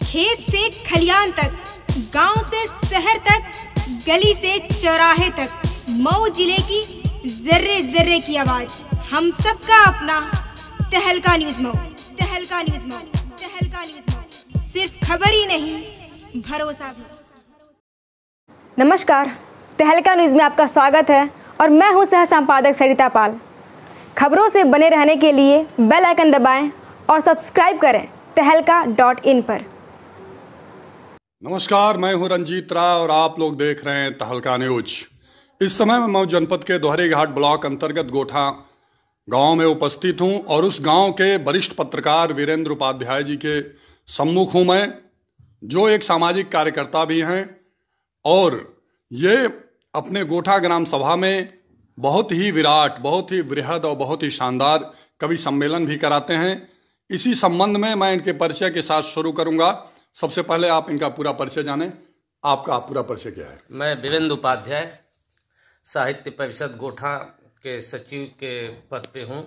खेत से खलियान तक, गांव से शहर तक, गली से चौराहे तक, मऊ जिले की जर्रे जर्रे की आवाज, हम सबका अपना तहलका न्यूज मऊ। तहलका न्यूज मऊ, तहलका न्यूज मऊ, सिर्फ खबर ही नहीं, भरोसा भी। नमस्कार, तहलका न्यूज में आपका स्वागत है और मैं हूं सह संपादक सरिता पाल। खबरों से बने रहने के लिए बेल आइकन दबाएं और सब्सक्राइब करें तहलका.in पर। नमस्कार, मैं हूं रंजीत राय और आप लोग देख रहे हैं तहलका न्यूज। इस समय मैं मऊ जनपद के दोहरी घाट ब्लॉक अंतर्गत गोठा गांव में उपस्थित हूं और उस गांव के वरिष्ठ पत्रकार वीरेंद्र उपाध्याय जी के सम्मुख हूं मैं, जो एक सामाजिक कार्यकर्ता भी हैं और ये अपने गोठा ग्राम सभा में बहुत ही विराट, बहुत ही बृहद और बहुत ही शानदार कवि सम्मेलन भी कराते हैं। इसी संबंध में मैं इनके परिचय के साथ शुरू करूंगा। सबसे पहले आप इनका पूरा परिचय जानें। आपका पूरा परिचय क्या है? मैं वीरेंद्र उपाध्याय साहित्य परिषद गोठा के सचिव के पद पे हूँ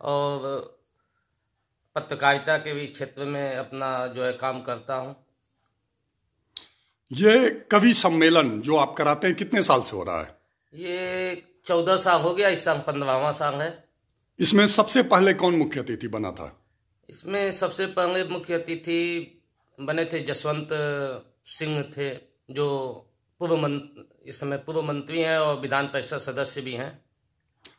और पत्रकारिता के भी क्षेत्र में अपना जो है काम करता हूँ। ये कवि सम्मेलन जो आप कराते हैं कितने साल से हो रहा है? ये 14 साल हो गया, इस साल 15वां साल है। इसमें सबसे पहले कौन मुख्य अतिथि बना था? इसमें सबसे पहले मुख्य अतिथि बने थे जसवंत सिंह थे, जो इस समय पूर्व मंत्री हैं और विधान परिषद सदस्य भी हैं।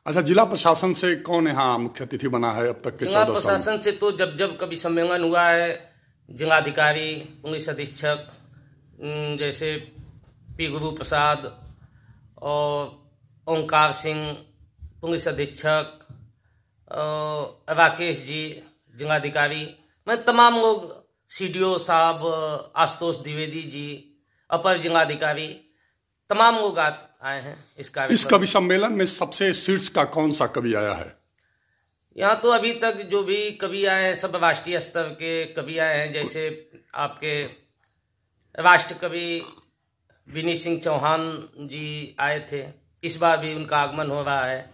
अच्छा, जिला प्रशासन से कौन यहाँ मुख्य अतिथि बना है अब तक के 14 जिला साल? प्रशासन से तो जब कभी सम्मेलन हुआ है, जिलाधिकारी, पुलिस अधीक्षक जैसे पी गुरु प्रसाद और ओंकार सिंह पुलिस अधीक्षक, राकेश जी जिलाधिकारी, मैं तमाम लोग, सीडीओ साहब, आशुतोष द्विवेदी जी अपर जिलाधिकारी, तमाम लोग आए हैं इस कार्यक्रम। इस कवि सम्मेलन में सबसे शीर्ष का कौन सा कवि आया है? यहाँ तो अभी तक जो भी कवि आए हैं सब राष्ट्रीय स्तर के कवि आए हैं। जैसे आपके राष्ट्र कवि विनीत सिंह चौहान जी आए थे, इस बार भी उनका आगमन हो रहा है।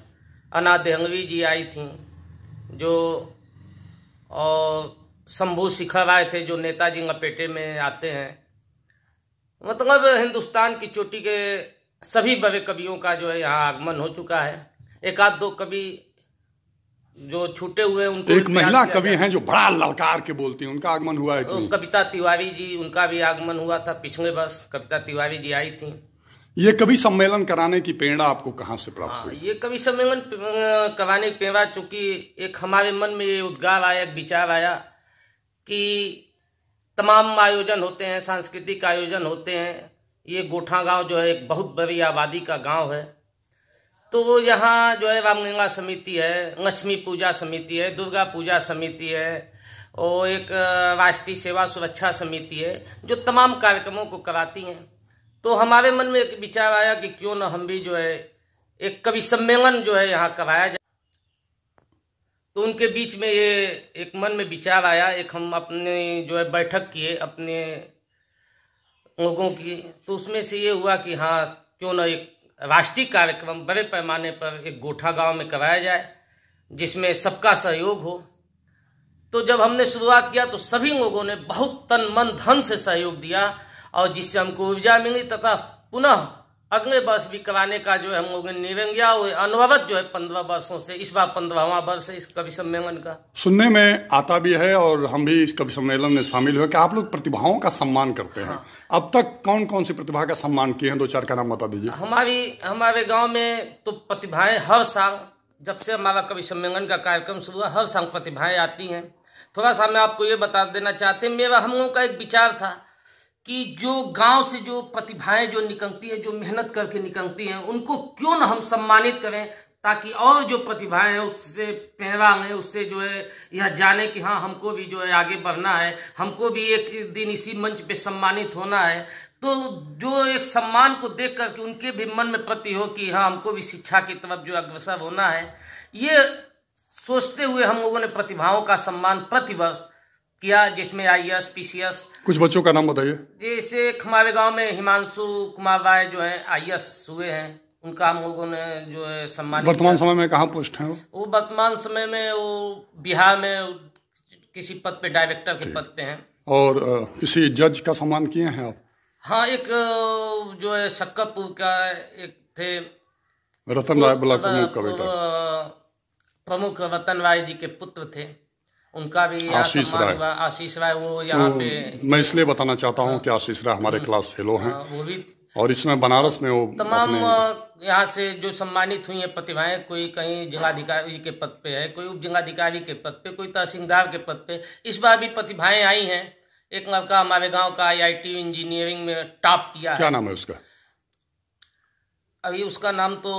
अना देहलवी जी आई थी जो, और शंभू शिखर आए थे जो नेताजी लपेटे में आते हैं। मतलब हिंदुस्तान की चोटी के सभी बड़े कवियों का जो है यहाँ आगमन हो चुका है। एक आध दो कवि जो छूटे हुए उनको, एक महिला कवि हैं जो बड़ा ललकार के बोलती हैं, उनका आगमन हुआ है कि नहीं? कविता तिवारी जी, उनका भी आगमन हुआ था पिछले वर्ष। कविता तिवारी जी आई थी। ये कवि सम्मेलन कराने की प्रेरणा आपको कहाँ से प्राप्त हुई? ये कवि सम्मेलन कराने की प्रेरणा, चूंकि एक हमारे मन में ये उद्गार आया, एक विचार आया कि तमाम आयोजन होते हैं, सांस्कृतिक आयोजन होते हैं। ये गोठा गांव जो है एक बहुत बड़ी आबादी का गांव है, तो यहाँ जो है रामलीला समिति है, लक्ष्मी पूजा समिति है, दुर्गा पूजा समिति है और एक राष्ट्रीय सेवा सुरक्षा समिति है जो तमाम कार्यक्रमों को कराती हैं। तो हमारे मन में एक विचार आया कि क्यों न हम भी जो है एक कवि सम्मेलन जो है यहाँ कराया जाए। तो उनके बीच में ये एक मन में विचार आया, एक हम अपने जो है बैठक किए अपने लोगों की, तो उसमें से ये हुआ कि हाँ क्यों न एक राष्ट्रीय कार्यक्रम बड़े पैमाने पर एक गोठा गांव में कराया जाए जिसमें सबका सहयोग हो। तो जब हमने शुरुआत किया तो सभी लोगों ने बहुत तन मन धन से सहयोग दिया और जिससे हमको ऊर्जा मिली तथा पुनः अगले वर्ष भी कराने का जो है हम लोगों ने निर्णय लिया। अनवरत जो है 15 वर्षों से, इस बार 15वां वर्ष है इस कवि सम्मेलन का। सुनने में आता भी है और हम भी इस कवि सम्मेलन में शामिल हुए कि आप लोग प्रतिभाओं का सम्मान करते हैं। हाँ। अब तक कौन कौन सी प्रतिभा का सम्मान किए हैं? 2-4 का नाम बता दीजिए। हमारे गाँव में तो प्रतिभाएं हर साल, जब से हमारा कवि सम्मेलन का कार्यक्रम शुरू हुआ, हर साल प्रतिभाएं आती हैं। थोड़ा सा मैं आपको ये बता देना चाहते हैं, हम लोगों का एक विचार था कि जो गांव से जो प्रतिभाएं जो निकलती है, जो मेहनत करके निकलती हैं, उनको क्यों न हम सम्मानित करें, ताकि और जो प्रतिभाएं हैं उससे प्रेरणा लें, उससे जो है यह जाने कि हाँ हमको भी जो है आगे बढ़ना है, हमको भी एक दिन इसी मंच पे सम्मानित होना है। तो जो एक सम्मान को देख करके उनके भी मन में प्रति हो कि हाँ हमको भी शिक्षा की तरफ जो अग्रसर होना है, ये सोचते हुए हम लोगों ने प्रतिभाओं का सम्मान प्रतिवर्ष किया, जिसमें IAS, PCS। कुछ बच्चों का नाम बताइए। जैसे हमारे गांव में हिमांशु कुमार राय जो है IAS हुए हैं, उनका हम लोगों ने जो है सम्मान। वर्तमान समय में कहाँ पोस्ट है वो? वर्तमान समय में वो बिहार में किसी पद पे, डायरेक्टर के पद पे हैं। और किसी जज का सम्मान किए हैं आप? हाँ, एक जो है सक्कापुर का एक थे रतन राय ब्लॉक प्रमुख का बेटा, प्रमुख रतन राय जी के पुत्र थे, उनका भी यहाँ सम्मान हुआ। आशीष राय, वो यहाँ पे मैं इसलिए बताना चाहता हूँ कि आशीष राय हमारे क्लास फेलो हैं, वो भी, और इसमें बनारस में वो तमाम यहाँ से जो सम्मानित हुई है प्रतिभाएं, कोई कहीं जिलाधिकारी के पद पे है, कोई उप जिलाधिकारी के पद पे, कोई तहसीलदार के पद पे। इस बार भी प्रतिभाएं आई हैं। एक लड़का हमारे गांव का IIT इंजीनियरिंग में टॉप किया है। क्या नाम है उसका? अभी उसका नाम तो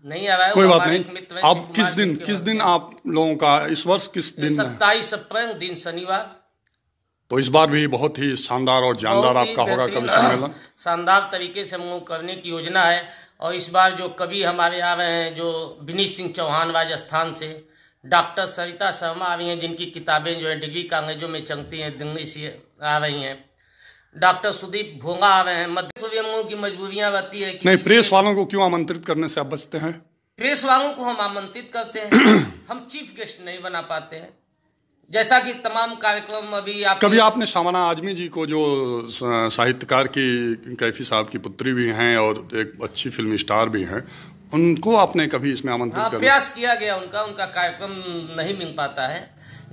नहीं आ रहा है। कोई बात नहीं। आप किस दिन आप लोगों का इस वर्ष किस दिन? 27 अप्रैल दिन शनिवार। तो इस बार भी बहुत ही शानदार और जानदार आपका होगा कवि सम्मेलन। शानदार तरीके से हम लोग करने की योजना है। और इस बार जो कवि हमारे आ रहे हैं, जो विनीत सिंह चौहान राजस्थान से, डॉक्टर सरिता शर्मा आ रही हैं, जिनकी किताबें जो है डिग्री कागजों में चलती हैं, दिल्ली से आ रही हैं। डॉक्टर सुदीप भोंगा आ रहे हैं। मध्य प्रदेश हम लोगों की मजबूरियां रहती है कि नहीं, प्रेस वालों को क्यों आमंत्रित करने से आप बचते हैं? प्रेस वालों को हम आमंत्रित करते हैं, हम चीफ गेस्ट नहीं बना पाते हैं। जैसा कि तमाम कार्यक्रम अभी आप कभी आपने शामाना आजमी जी को, जो साहित्यकार की कैफी साहब की पुत्री भी हैं और एक अच्छी फिल्मी स्टार भी हैं, उनको आपने कभी इसमें आमंत्रित किया? प्रयास किया गया उनका कार्यक्रम नहीं मिल पाता है,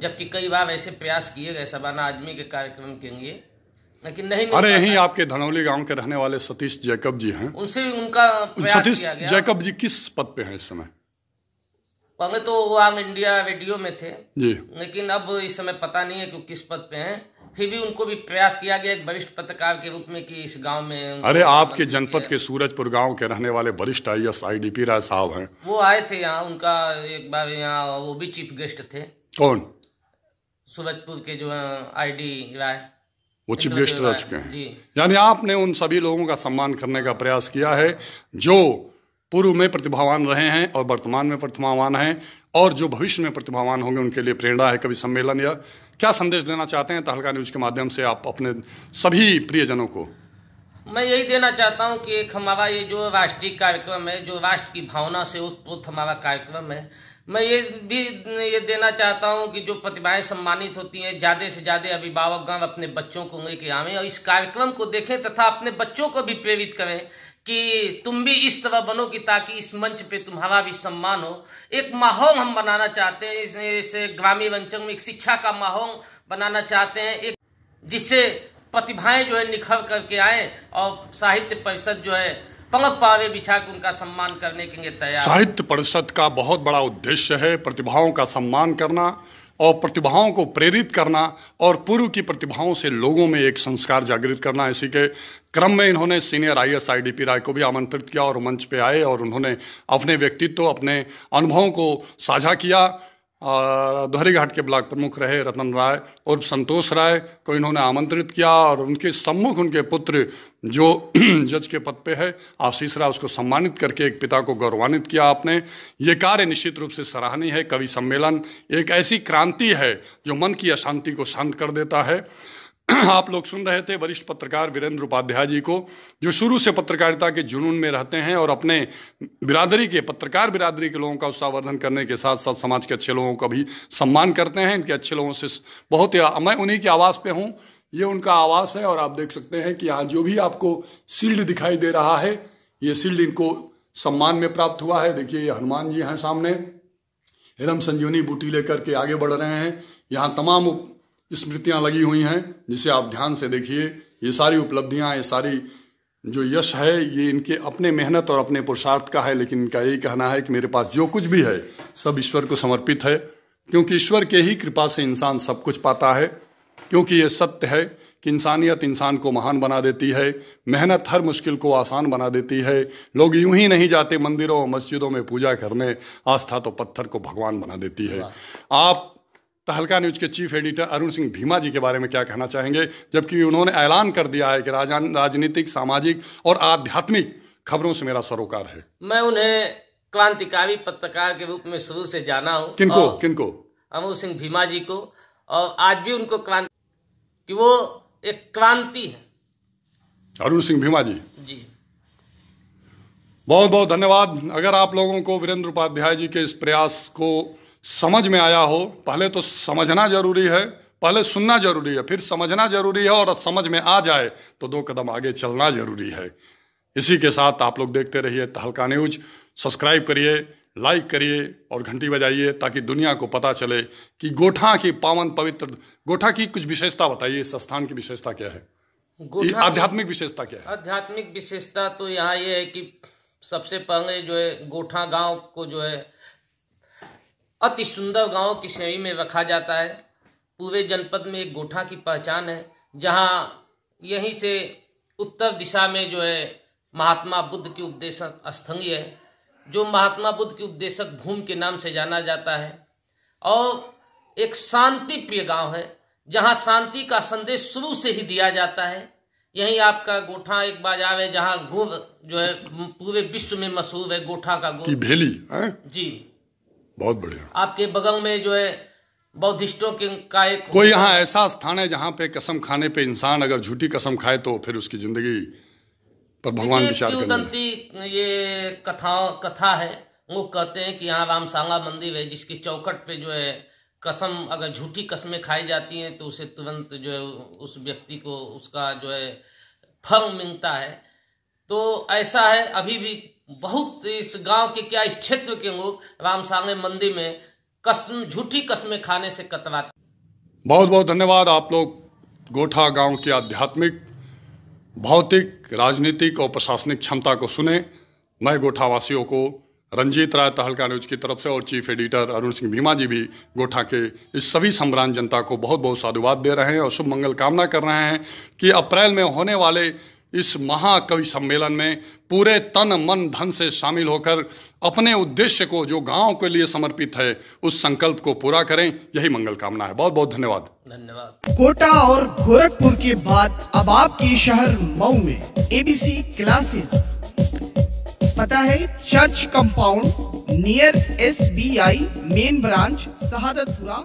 जबकि कई बार ऐसे प्रयास किए गए शाबाना आजमी के कार्यक्रम के लिए, लेकिन नहीं। अरे यहीं आपके धनौली गांव के रहने वाले सतीश जैकब जी हैं, उनसे भी उनका प्रयास सतीश किया गया। जैकब जी किस पद पे हैं इस समय? पहले तो वो ऑल इंडिया रेडियो में थे जी, लेकिन अब इस समय पता नहीं है कि किस पद पे हैं। फिर भी उनको भी प्रयास किया गया एक वरिष्ठ पत्रकार के रूप में कि इस गांव में। अरे आपके जनपद के सूरजपुर गांव के रहने वाले वरिष्ठ IAS IDP राय साहब हैं, वो आए थे यहाँ। उनका एक बार यहाँ वो भी चीफ गेस्ट थे। कौन? सूरजपुर के जो ID राय, वो चीफ गेस्ट रह चुके हैं जी। यानी आपने उन सभी लोगों का सम्मान करने का प्रयास किया है जो पूर्व में प्रतिभावान रहे हैं और वर्तमान में प्रतिभावान हैं, और जो भविष्य में प्रतिभावान होंगे उनके लिए प्रेरणा है कवि सम्मेलन। या क्या संदेश देना चाहते हैं तहलका न्यूज के माध्यम से आप अपने सभी प्रियजनों को? मैं यही देना चाहता हूं कि एक हमारा ये जो राष्ट्रीय कार्यक्रम है, जो राष्ट्र की भावना से उत्प्रोत हमारा कार्यक्रम है, मैं ये देना चाहता हूं कि जो प्रतिभाएं सम्मानित होती हैं, ज्यादा से ज्यादा अभिभावकगण अपने बच्चों को लेके आवें और इस कार्यक्रम को देखें तथा अपने बच्चों को भी प्रेरित करें कि तुम भी इस तरह बनो कि ताकि इस मंच पे तुम्हारा भी सम्मान हो। एक माहौल हम बनाना चाहते हैं, इस ग्रामीण अंचल में एक शिक्षा का माहौल बनाना चाहते हैं, एक जिससे प्रतिभाएं जो है निखर करके आए और साहित्य परिषद जो है पंख पावे बिछा के उनका सम्मान करने के लिए तैयार। साहित्य परिषद का बहुत बड़ा उद्देश्य है प्रतिभाओं का सम्मान करना और प्रतिभाओं को प्रेरित करना और पूर्व की प्रतिभाओं से लोगों में एक संस्कार जागृत करना। इसी के क्रम में इन्होंने सीनियर IAS IDP राय को भी आमंत्रित किया और मंच पे आए और उन्होंने अपने व्यक्तित्व, अपने अनुभवों को साझा किया। दोहरी घाट के ब्लॉक प्रमुख रहे रतन राय और संतोष राय को इन्होंने आमंत्रित किया और उनके सम्मुख उनके पुत्र जो जज के पद पे है आशीष राय, उसको सम्मानित करके एक पिता को गौरवान्वित किया आपने। ये कार्य निश्चित रूप से सराहनीय है। कवि सम्मेलन एक ऐसी क्रांति है जो मन की अशांति को शांत कर देता है। आप लोग सुन रहे थे वरिष्ठ पत्रकार वीरेंद्र उपाध्याय जी को, जो शुरू से पत्रकारिता के जुनून में रहते हैं और अपने बिरादरी के, पत्रकार बिरादरी के लोगों का उत्साहवर्धन करने के साथ साथ समाज के अच्छे लोगों का भी सम्मान करते हैं। इनके अच्छे लोगों से बहुत, मैं उन्हीं के आवास पे हूँ, ये उनका आवास है और आप देख सकते हैं कि यहाँ जो भी आपको शील्ड दिखाई दे रहा है, ये शील्ड इनको सम्मान में प्राप्त हुआ है। देखिए ये हनुमान जी हैं सामने, हिरम संजीवनी बूटी लेकर के आगे बढ़ रहे हैं। यहाँ तमाम स्मृतियां लगी हुई हैं जिसे आप ध्यान से देखिए। ये सारी उपलब्धियां, ये सारी जो यश है, ये इनके अपने मेहनत और अपने पुरुषार्थ का है, लेकिन इनका यही कहना है कि मेरे पास जो कुछ भी है सब ईश्वर को समर्पित है, क्योंकि ईश्वर के ही कृपा से इंसान सब कुछ पाता है। क्योंकि ये सत्य है कि इंसानियत इंसान को महान बना देती है, मेहनत हर मुश्किल को आसान बना देती है। लोग यूं ही नहीं जाते मंदिरों और मस्जिदों में पूजा करने, आस्था तो पत्थर को भगवान बना देती है। आप तहलका न्यूज के चीफ एडिटर अरुण सिंह भीमा जी के बारे में क्या कहना चाहेंगे, जबकि उन्होंने ऐलान कर दिया है कि राजनीतिक, सामाजिक और आध्यात्मिक खबरों से मेरा सरोकार है? मैं उन्हें क्रांतिकारी पत्रकार के रूप में शुरू से जाना हूँ। किनको? अरुण सिंह भीमा जी को, और आज भी उनको क्रांति, कि वो एक क्रांति है। अरुण सिंह भीमा जी जी बहुत बहुत धन्यवाद। अगर आप लोगों को वीरेंद्र उपाध्याय जी के इस प्रयास को समझ में आया हो, पहले तो समझना जरूरी है, पहले सुनना जरूरी है, फिर समझना जरूरी है, और समझ में आ जाए तो 2 कदम आगे चलना जरूरी है। इसी के साथ आप लोग देखते रहिए तहलका न्यूज। सब्सक्राइब करिए, लाइक करिए और घंटी बजाइए, ताकि दुनिया को पता चले कि गोठा की पावन पवित्र गोठा की कुछ विशेषता बताइए। इस स्थान की विशेषता क्या है, आध्यात्मिक विशेषता क्या है? आध्यात्मिक विशेषता तो यहाँ ये है कि सबसे पहले जो है गोठा गांव को जो है अति सुंदर गांव की श्रेणी में रखा जाता है। पूरे जनपद में एक गोठा की पहचान है, जहाँ यहीं से उत्तर दिशा में जो है महात्मा बुद्ध की उपदेशक स्थली है, जो महात्मा बुद्ध की उपदेशक भूमि के नाम से जाना जाता है। और एक शांति प्रिय गांव है, जहां शांति का संदेश शुरू से ही दिया जाता है। यही आपका गोठा एक बाजार है, जहां गुड़ जो है पूरे विश्व में मशहूर है, गोठा का गुड़ की भेली है? जी, बहुत बढ़िया। आपके बगल में जो है बौद्धिस्टों का एक कोई यहाँ ऐसा स्थान है जहाँ पे कसम खाने पे इंसान अगर झूठी कसम खाए तो फिर उसकी जिंदगी पर भगवान विचार किंवदंती ये कथा है। वो कहते हैं कि यहाँ रामसांगा मंदिर है, जिसकी चौखट पे जो है कसम अगर झूठी कसमें खाई जाती हैं तो उसे तुरंत जो है उस व्यक्ति को उसका जो है फल मिलता है। तो ऐसा है, अभी भी बहुत इस गांव के क्या इस क्षेत्र के लोग रामसांगा मंदिर में झूठी कस्में खाने से कतराते। बहुत बहुत धन्यवाद। आप लोग गोठा गांव की आध्यात्मिक, भौतिक, राजनीतिक और प्रशासनिक क्षमता को सुने। मैं गोठा वासियों को रंजीत राय तहलका न्यूज की तरफ से और चीफ एडिटर अरुण सिंह भीमा जी भी गोठा के इस सभी सम्रांत जनता को बहुत बहुत साधुवाद दे रहे हैं और शुभ मंगल कामना कर रहे हैं कि अप्रैल में होने वाले इस महाकवि सम्मेलन में पूरे तन मन धन से शामिल होकर अपने उद्देश्य को जो गांव के लिए समर्पित है उस संकल्प को पूरा करें। यही मंगल कामना है। बहुत बहुत धन्यवाद। धन्यवाद। कोटा और गोरखपुर के बाद अब आपके शहर मऊ में ABC क्लासेस। पता है church compound near SBI main branch, शहादतपुरा।